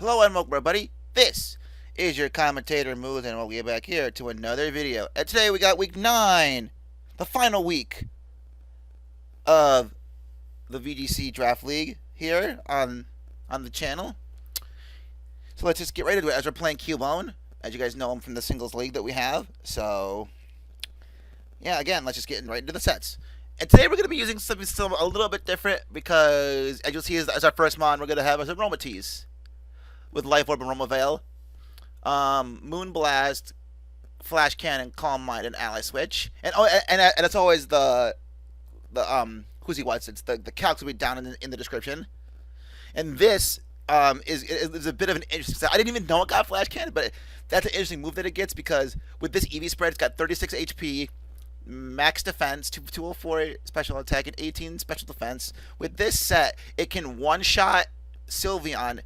Hello and welcome everybody. This is your commentator Moose and we'll get back here to another video. And today we got week 9, the final week of the VGC Draft League here on the channel. So let's just get right into it as we're playing Cubone. As you guys know, I'm from the singles league that we have. So yeah, again, let's just get right into the sets. And today we're going to be using something still a little bit different because, as you'll see, as our first mon, we're going to have as Aromatisse with Life Orb and Romavale, Moonblast, Flash Cannon, Calm Mind, and Ally Switch. And it's always the who's he wants. It's the calcs will be down in the description. And this is a bit of an interesting set. I didn't even know it got Flash Cannon, but that's an interesting move that it gets because with this EV spread, it's got 36 HP. Max defense, 204 special attack, and 18 special defense. With this set, it can one-shot Sylveon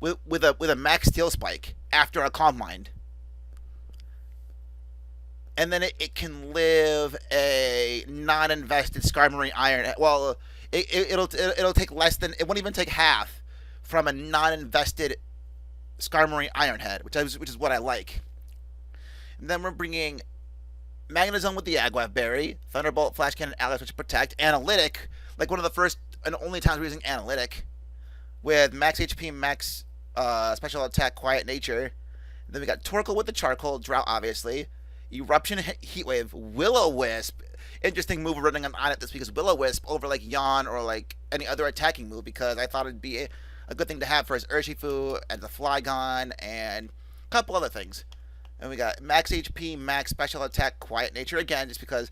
with a max Steelspike after a Calm Mind. And then it can live a non-invested Skarmory Iron. Well, it'll take less than, it won't even take half from a non-invested Skarmory Iron Head, which is what I like. And then we're bringing Magnezone with the Agua Berry, Thunderbolt, Flash Cannon, Ally Switch, Protect, Analytic, like one of the first and only times we're using Analytic, with max HP, max special attack, Quiet Nature. And then we got Torkoal with the Charcoal, Drought obviously, Eruption, Heatwave, Will-O-Wisp. Interesting move we're running on it this week is Will-O-Wisp over like Yawn or like any other attacking move because I thought it'd be a good thing to have for his Urshifu and the Flygon and a couple other things. And we got max HP, max special attack, Quiet Nature again, just because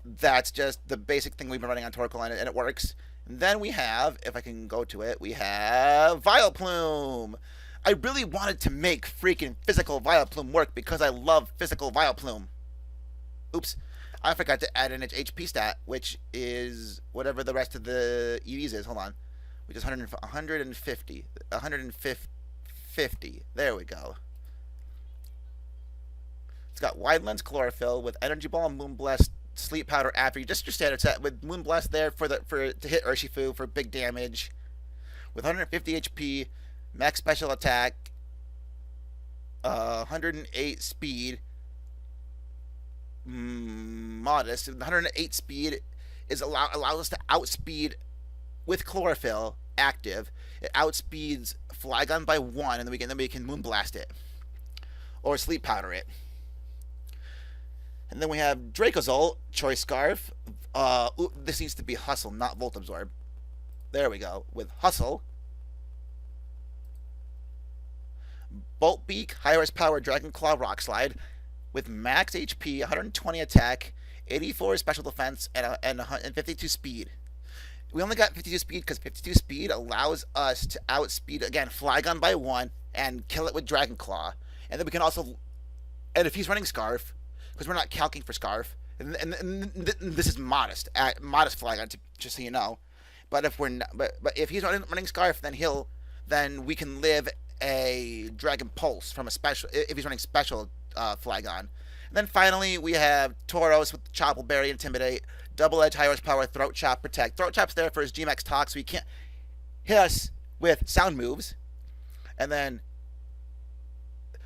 that's just the basic thing we've been running on Torkoal and it works. And then we have, if I can go to it, we have Vileplume. I really wanted to make freaking physical Vileplume work because I love physical Vileplume. Oops, I forgot to add in its HP stat, which is whatever the rest of the EVs is. Hold on, which is 150. There we go. It's got Wide Lens Chlorophyll with Energy Ball, Moonblast, Sleep Powder after you. Just your standard set with Moonblast there for to hit Urshifu for big damage. With 150 HP, max special attack, 108 speed, modest. 108 speed is allows us to outspeed with Chlorophyll active. It outspeeds Flygon by 1, and then we can Moonblast it or Sleep Powder it. And then we have Dracozolt, Choice Scarf. This needs to be Hustle, not Volt Absorb. There we go. With Hustle. Bolt Beak, High Horsepower, Dragon Claw, Rock Slide. With max HP, 120 attack, 84 special defense, and 52 speed. We only got 52 speed because 52 speed allows us to outspeed, again, Flygon by 1 and kill it with Dragon Claw. And then we can also, and if he's running Scarf, because we're not calcing for Scarf, and this is modest Flygon, just so you know. But if we're not, but if he's running Scarf, then we can live a Dragon Pulse from a special if he's running special Flygon. And then finally we have Tauros with Chople Berry, Intimidate, Double Edge, High Horsepower, Throat Chop, Protect. Throat Chop's there for his Gmax Tox, so he can't hit us with sound moves. And then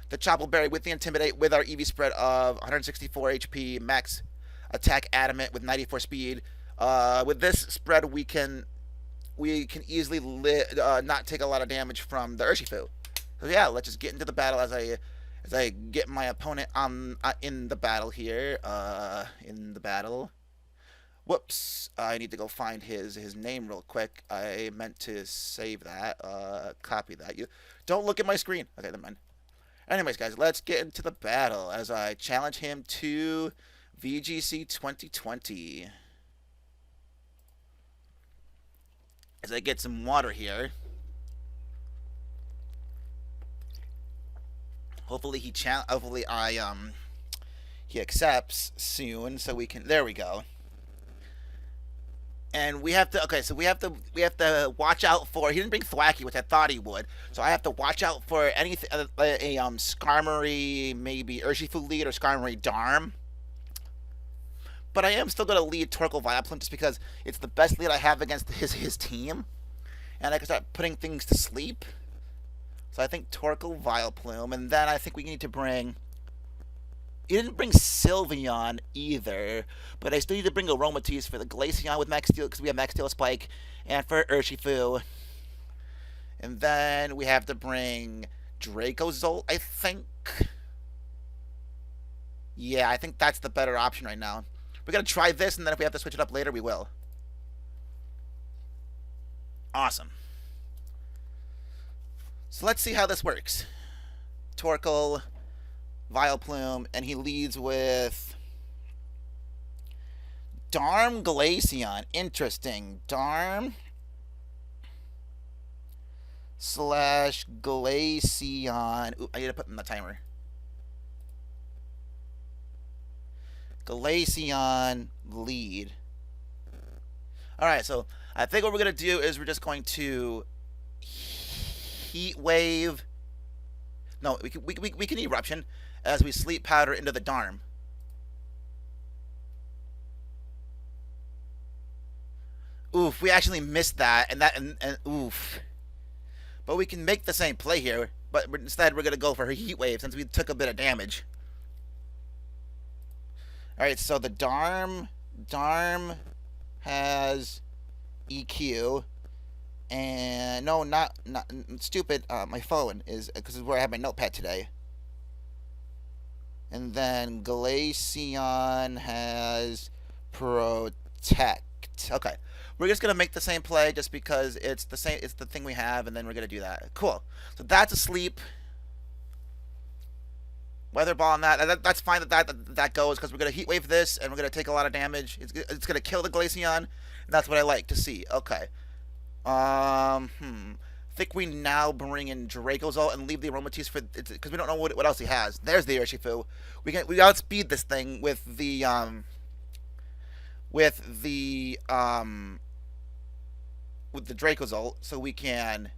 the Chople Berry with the Intimidate with our EV spread of 164 HP, max attack Adamant with 94 speed. With this spread, we can easily not take a lot of damage from the Urshifu. So yeah, let's just get into the battle as I get my opponent on in the battle here. In the battle. Whoops! I need to go find his name real quick. I meant to save that. Copy that. You don't look at my screen. Okay, never mind. Anyways, guys, let's get into the battle as I challenge him to VGC 2020. As I get some water here. Hopefully he accepts soon so we can. There we go. And we have to watch out for. He didn't bring Thwacky, which I thought he would. So I have to watch out for anything a Skarmory, maybe Urshifu lead or Skarmory Darm. But I am still going to lead Torkoal Vileplume just because it's the best lead I have against his team. And I can start putting things to sleep. So I think Torkoal, Vileplume, and then I think we need to bring... You didn't bring Sylveon either, but I still need to bring Aromatisse for the Glaceon with Max Steel, because we have Max Steelspike, and for Urshifu. And then we have to bring Dracozolt, I think. Yeah, I think that's the better option right now. We're going to try this, and then if we have to switch it up later, we will. Awesome. So let's see how this works. Torkoal, Vileplume, and he leads with Darm Glaceon. Interesting. Darm slash Glaceon. Ooh, I need to put in the timer. Glaceon lead. Alright, so I think what we're going to do is we're just going to Heat Wave. No, we can Eruption as we Sleep Powder into the Darm. Oof, we actually missed that, and oof. But we can make the same play here, but instead we're going to go for her Heat Wave since we took a bit of damage. Alright, so the Darm has EQ, and no, not stupid. My phone is because it's where I have my notepad today. And then Glaceon has Protect. Okay, we're just gonna make the same play just because it's the same. It's the thing we have, and then we're gonna do that. Cool. So that's asleep. Weather Ball on that's fine that goes because we're gonna Heat Wave this and we're gonna take a lot of damage. It's gonna kill the Glaceon, and that's what I like to see. Okay. I think we now bring in Dracozolt and leave the Aromatisse for because we don't know what else he has. There's the Urshifu. We outspeed this thing with the Dracozolt, so we can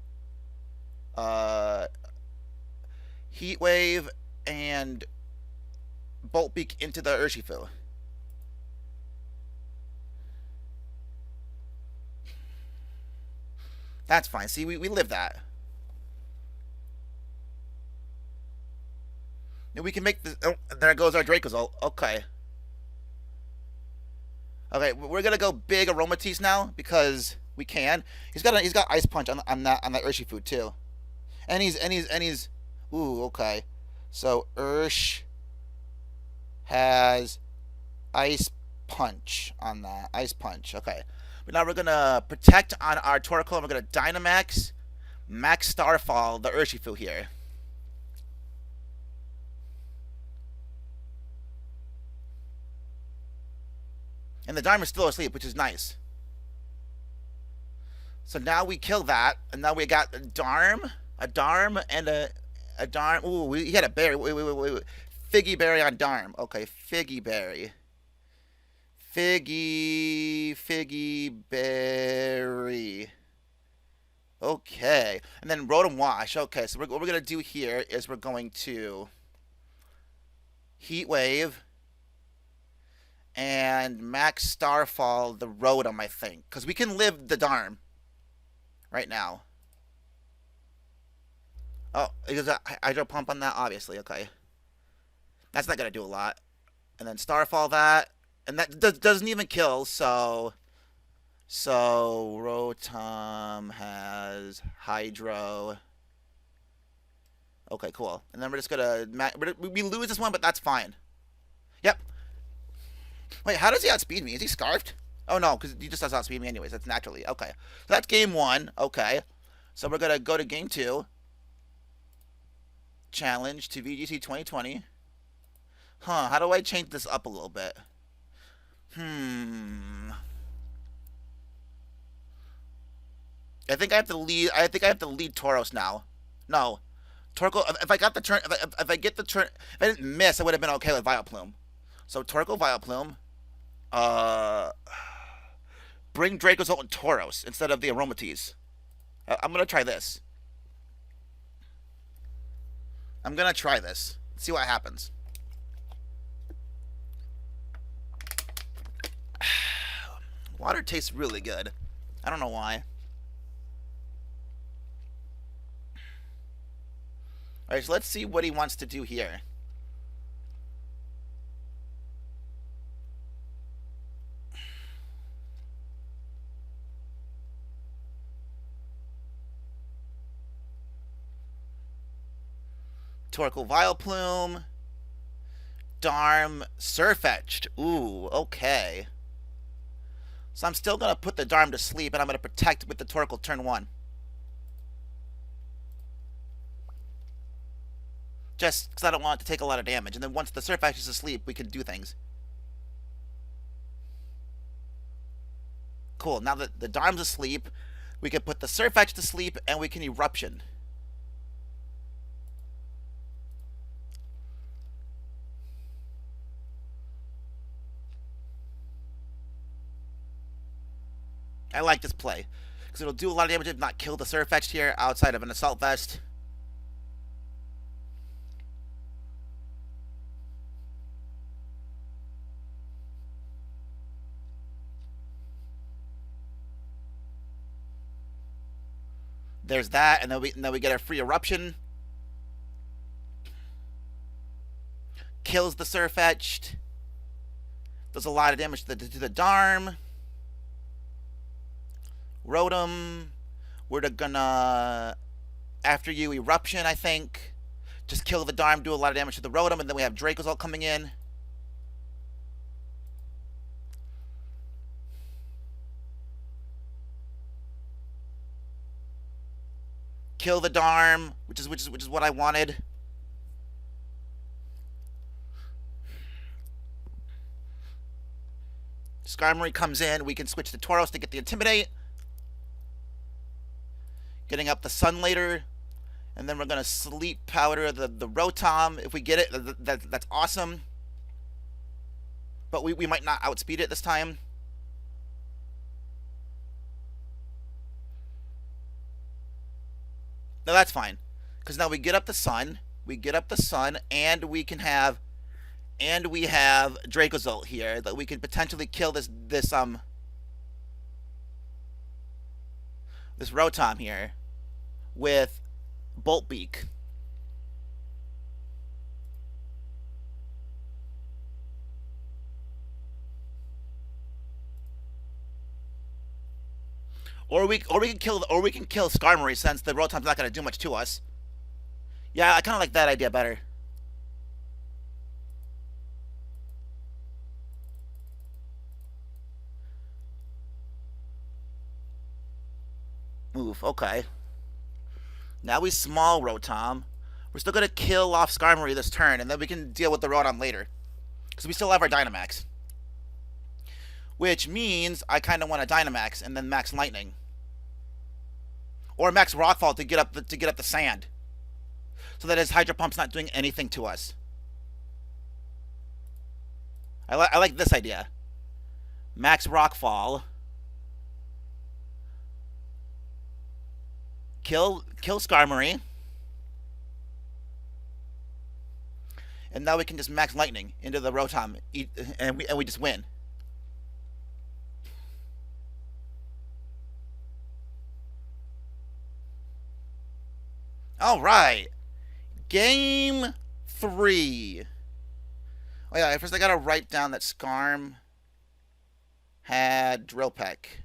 Heat Wave and Bolt Beak into the Urshifu. That's fine. See, we live that. And we can make this. Oh, there goes our Dracozolt. Okay. Okay, we're gonna go big Aromatisse now because we can. He's got Ice Punch on that Urshifu too, and he's. Ooh, okay. So Ursh has Ice Punch on that. Ice Punch. Okay. But now we're gonna Protect on our Torkoal, and we're gonna Dynamax, Max Starfall the Urshifu here. And the Darm is still asleep, which is nice. So now we kill that, and now we got a Darm, and a Darm. Ooh, he had a berry. Wait. Figgy Berry on Darm. Okay, Figgy Berry. Figgy Berry. Okay. And then Rotom Wash. Okay, so what we're going to do here is we're going to Heat Wave and Max Starfall the Rotom, I think. Because we can live the Darm right now. Oh, there's a Hydro Pump on that, obviously. Okay. That's not going to do a lot. And then Starfall that. And that doesn't even kill, so Rotom has Hydro. Okay, cool. And then we're just gonna we lose this one, but that's fine. Yep. Wait, how does he outspeed me? Is he scarfed? Oh no, because he just does outspeed me anyways. That's naturally okay. So that's game 1. Okay, so we're gonna go to game 2. Challenge to VGC 2020. Huh? How do I change this up a little bit? I think I have to lead. I think I have to lead Tauros now. No, Torkoal. If I got the turn, if I get the turn, if I didn't miss, I would have been okay with Vileplume. So Torkoal, Vileplume. Bring Dracozolt and Tauros instead of the Aromatisse. I'm gonna try this. See what happens. Water tastes really good. I don't know why. Alright, so let's see what he wants to do here. Torkoal Vileplume. Darm Sirfetch'd. Ooh, okay. So I'm still going to put the Darm to sleep, and I'm going to protect with the Torkoal turn 1. Just because I don't want it to take a lot of damage. And then once the Sirfetch'd is asleep, we can do things. Cool. Now that the Darm's asleep, we can put the Sirfetch'd to sleep, and we can Eruption. I like this play, because it'll do a lot of damage if not kill the Sirfetch'd here outside of an Assault Vest. There's that, and then we get our free Eruption. Kills the Sirfetch'd. Does a lot of damage to the Darm. Rotom, we're gonna, after you Eruption, I think. Just kill the Darm, do a lot of damage to the Rotom, and then we have Dracozolt coming in. Kill the Darm, which is what I wanted. Skarmory comes in, we can switch to Tauros to get the Intimidate. Getting up the Sun later, and then we're going to Sleep Powder the Rotom. If we get it, that's awesome. But we might not outspeed it this time. No, that's fine. Because now we get up the Sun, and we can have, and we have Dracozolt here that we can potentially kill this Rotom here with Bolt Beak. Or we can kill Skarmory, since the Rotom's not going to do much to us. Yeah, I kind of like that idea better. Move, okay. Now we small Rotom. We're still going to kill off Skarmory this turn, and then we can deal with the Rotom later. Because we still have our Dynamax. Which means I kind of want a Dynamax and then Max Lightning. Or Max Rockfall to get up the sand. So that his Hydro Pump's not doing anything to us. I like this idea. Max Rockfall. Kill Skarmory. And now we can just Max Lightning into the Rotom, and we just win. All right, Game 3. Oh yeah, first I gotta write down that Skarm had Drill Peck.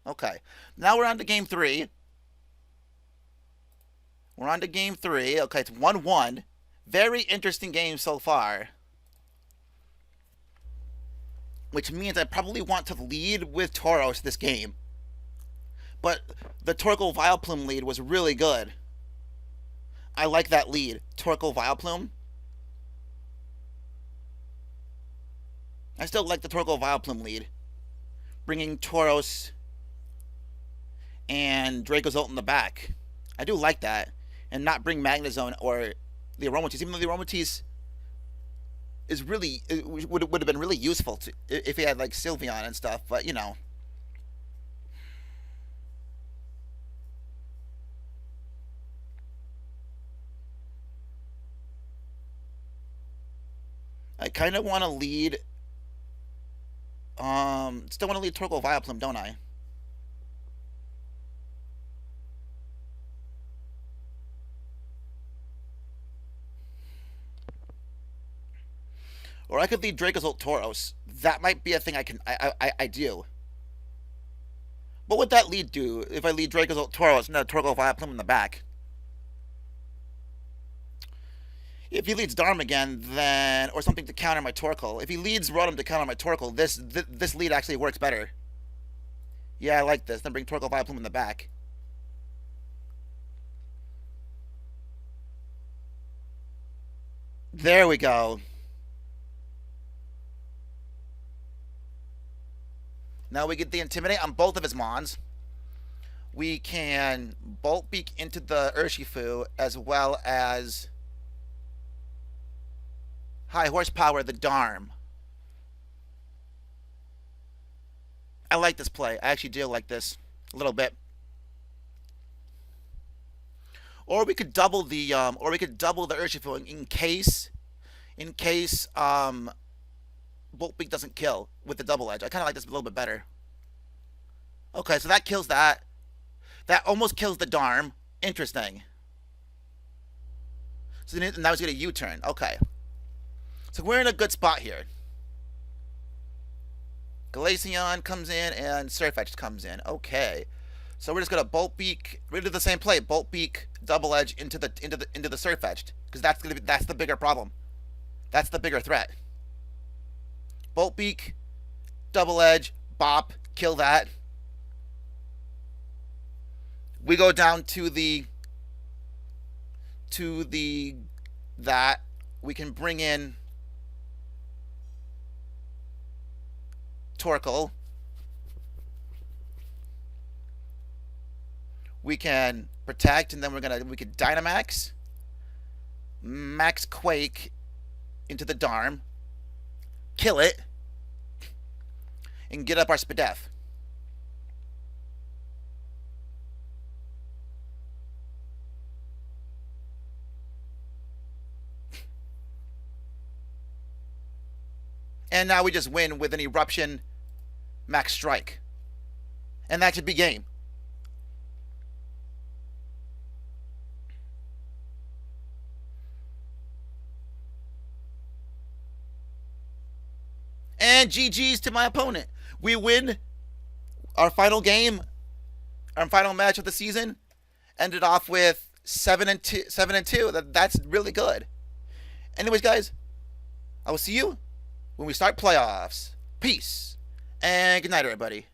Okay, now we're on to Game 3. Okay, it's 1-1. Very interesting game so far. Which means I probably want to lead with Tauros this game. But the Torkoal Vileplume lead was really good. I like that lead. Torkoal Vileplume. I still like the Torkoal Vileplume lead. Bringing Tauros and Dracozolt in the back. I do like that. And not bring Magnezone or the Aromatisse, even though the Aromatisse is really, would have been really useful to, if he had like Sylveon and stuff, but you know. I kind of want to lead, still want to lead Torkoal Vileplume, don't I? Or I could lead Dracozolt Tauros. That might be a thing I do. What would that lead do if I lead Dracozolt Tauros and then Torkoal Vileplume in the back? If he leads Darm again, then or something to counter my Torkoal. If he leads Rotom to counter my Torkoal, this lead actually works better. Yeah, I like this. Then bring Torkoal Vileplume in the back. There we go. Now we get the Intimidate on both of his Mons. We can Bolt Beak into the Urshifu as well as High Horsepower the Darm. I like this play. I actually do like this a little bit. Or we could double the Urshifu in case Bolt Beak doesn't kill with the double edge. I kind of like this a little bit better. Okay, so that kills that. That almost kills the Darm. Interesting. So now he's going to U-turn. Okay. So we're in a good spot here. Glaceon comes in and Sirfetch'd comes in. Okay. So we're just going to Bolt Beak. We're going to do the same play. Bolt Beak, double edge into the Sirfetch'd, because that's the bigger problem. That's the bigger threat. Bolt Beak, double edge, bop, kill that. We go down to that. We can bring in Torkoal. We can protect, and then we could Dynamax, Max Quake into the Darm, kill it, and get up our Spadef. And now we just win with an Eruption Max Strike. And that should be game. And GG's to my opponent. We win our final game, our final match of the season. Ended off with 7-2. That's really good. Anyways, guys, I will see you when we start playoffs. Peace and good night, everybody.